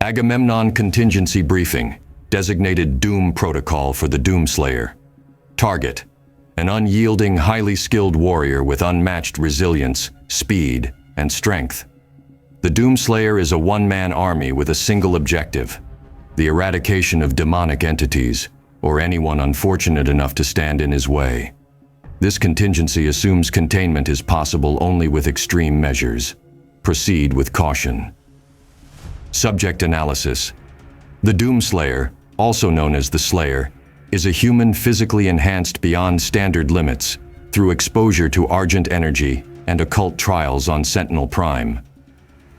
Agamemnon Contingency Briefing, designated Doom Protocol for the Doomslayer. Target: an unyielding, highly skilled warrior with unmatched resilience, speed, and strength. The Doomslayer is a one-man army with a single objective: the eradication of demonic entities, or anyone unfortunate enough to stand in his way. This contingency assumes containment is possible only with extreme measures. Proceed with caution. Subject analysis. The Doomslayer, also known as the Slayer, is a human physically enhanced beyond standard limits through exposure to Argent energy and occult trials on Sentinel Prime.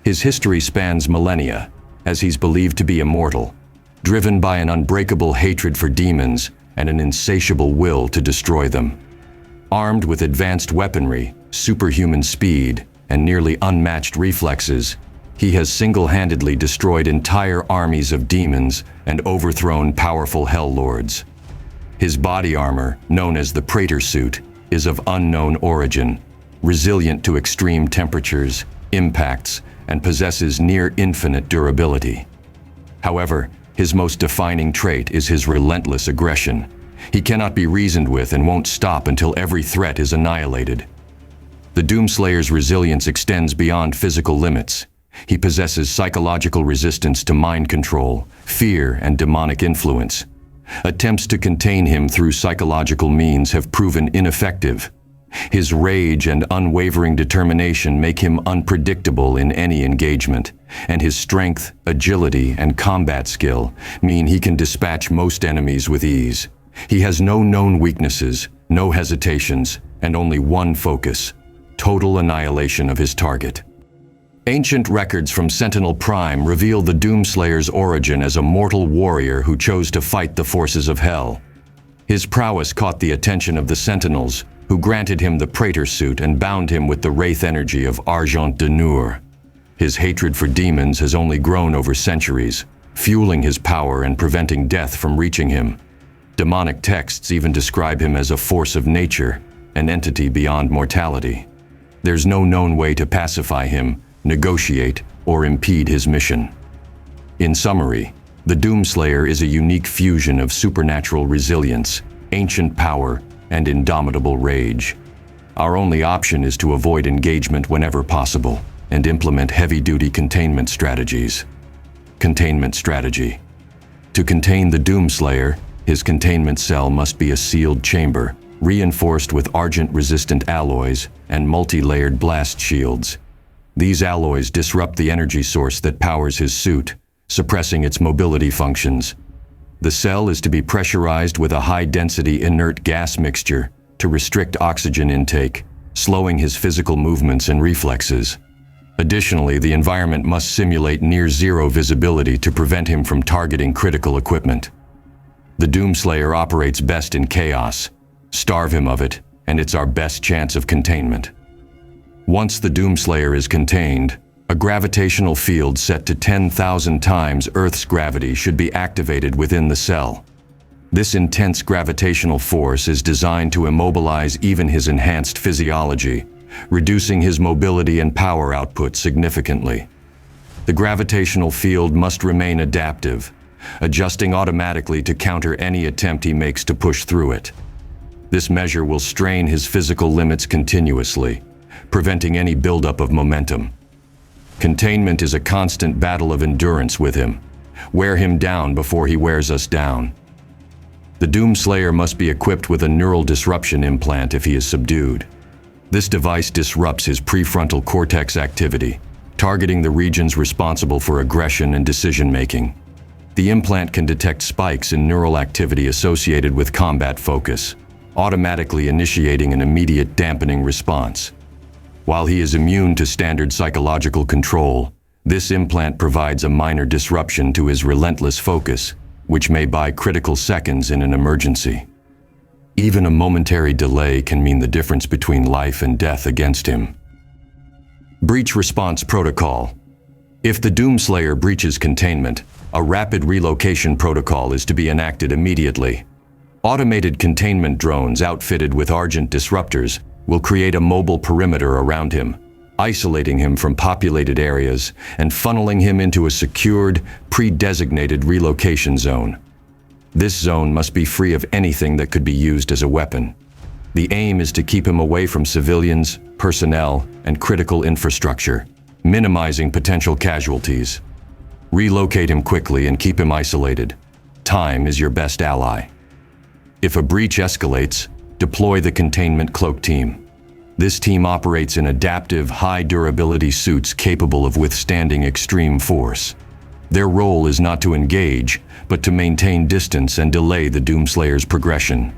His history spans millennia, as he's believed to be immortal, driven by an unbreakable hatred for demons and an insatiable will to destroy them. Armed with advanced weaponry, superhuman speed, and nearly unmatched reflexes, he has single-handedly destroyed entire armies of demons and overthrown powerful hell lords. His body armor, known as the Praetor suit, is of unknown origin, resilient to extreme temperatures, impacts, and possesses near-infinite durability. However, his most defining trait is his relentless aggression. He cannot be reasoned with and won't stop until every threat is annihilated. The Doomslayer's resilience extends beyond physical limits. He possesses psychological resistance to mind control, fear, and demonic influence. Attempts to contain him through psychological means have proven ineffective. His rage and unwavering determination make him unpredictable in any engagement, and his strength, agility, and combat skill mean he can dispatch most enemies with ease. He has no known weaknesses, no hesitations, and only one focus: total annihilation of his target. Ancient records from Sentinel Prime reveal the Doomslayer's origin as a mortal warrior who chose to fight the forces of hell. His prowess caught the attention of the Sentinels, who granted him the Praetor suit and bound him with the wraith energy of Argent de Nur. His hatred for demons has only grown over centuries, fueling his power and preventing death from reaching him. Demonic texts even describe him as a force of nature, an entity beyond mortality. There's no known way to pacify him, negotiate, or impede his mission. In summary, the Doomslayer is a unique fusion of supernatural resilience, ancient power, and indomitable rage. Our only option is to avoid engagement whenever possible and implement heavy-duty containment strategies. Containment strategy. To contain the Doomslayer, his containment cell must be a sealed chamber, reinforced with Argent-resistant alloys and multi-layered blast shields. These alloys disrupt the energy source that powers his suit, suppressing its mobility functions. The cell is to be pressurized with a high-density inert gas mixture to restrict oxygen intake, slowing his physical movements and reflexes. Additionally, the environment must simulate near-zero visibility to prevent him from targeting critical equipment. The Doomslayer operates best in chaos. Starve him of it, and it's our best chance of containment. Once the Doomslayer is contained, a gravitational field set to 10,000 times Earth's gravity should be activated within the cell. This intense gravitational force is designed to immobilize even his enhanced physiology, reducing his mobility and power output significantly. The gravitational field must remain adaptive, adjusting automatically to counter any attempt he makes to push through it. This measure will strain his physical limits continuously, preventing any buildup of momentum. Containment is a constant battle of endurance with him. Wear him down before he wears us down. The Doomslayer must be equipped with a neural disruption implant if he is subdued. This device disrupts his prefrontal cortex activity, targeting the regions responsible for aggression and decision-making. The implant can detect spikes in neural activity associated with combat focus, automatically initiating an immediate dampening response. While he is immune to standard psychological control, this implant provides a minor disruption to his relentless focus, which may buy critical seconds in an emergency. Even a momentary delay can mean the difference between life and death against him. Breach Response Protocol. If the Doomslayer breaches containment, a rapid relocation protocol is to be enacted immediately. Automated containment drones outfitted with Argent disruptors will create a mobile perimeter around him, isolating him from populated areas and funneling him into a secured, pre-designated relocation zone. This zone must be free of anything that could be used as a weapon. The aim is to keep him away from civilians, personnel, and critical infrastructure, minimizing potential casualties. Relocate him quickly and keep him isolated. Time is your best ally. If a breach escalates, deploy the Containment Cloak team. This team operates in adaptive, high-durability suits capable of withstanding extreme force. Their role is not to engage, but to maintain distance and delay the Doomslayer's progression.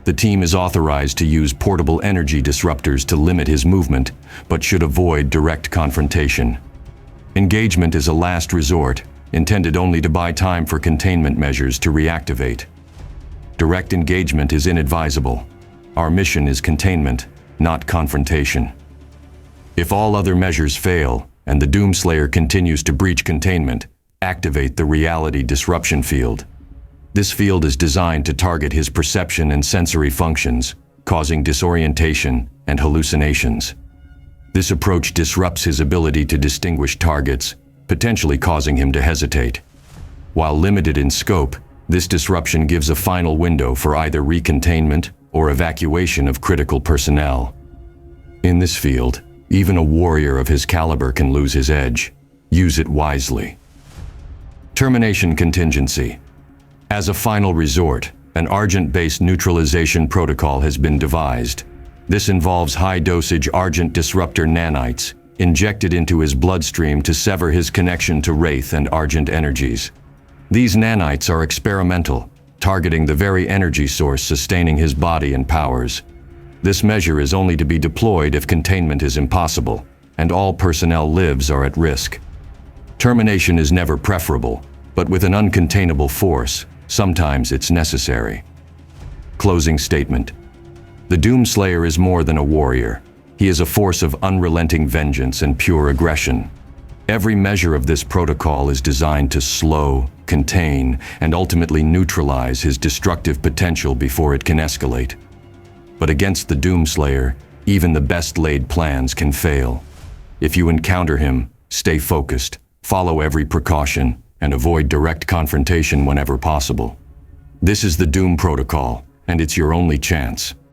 The team is authorized to use portable energy disruptors to limit his movement, but should avoid direct confrontation. Engagement is a last resort, intended only to buy time for containment measures to reactivate. Direct engagement is inadvisable. Our mission is containment, not confrontation. If all other measures fail, and the Doomslayer continues to breach containment, activate the reality disruption field. This field is designed to target his perception and sensory functions, causing disorientation and hallucinations. This approach disrupts his ability to distinguish targets, potentially causing him to hesitate. While limited in scope, this disruption gives a final window for either recontainment or evacuation of critical personnel. In this field, even a warrior of his caliber can lose his edge. Use it wisely. Termination Contingency. As a final resort, an Argent-based neutralization protocol has been devised. This involves high-dosage Argent disruptor nanites injected into his bloodstream to sever his connection to Wraith and Argent energies. These nanites are experimental, targeting the very energy source sustaining his body and powers. This measure is only to be deployed if containment is impossible, and all personnel lives are at risk. Termination is never preferable, but with an uncontainable force, sometimes it's necessary. Closing statement. The Doomslayer is more than a warrior. He is a force of unrelenting vengeance and pure aggression. Every measure of this protocol is designed to slow, contain, and ultimately neutralize his destructive potential before it can escalate. But against the Doomslayer, even the best laid plans can fail. If you encounter him, stay focused, follow every precaution, and avoid direct confrontation whenever possible. This is the Doom Protocol, and it's your only chance.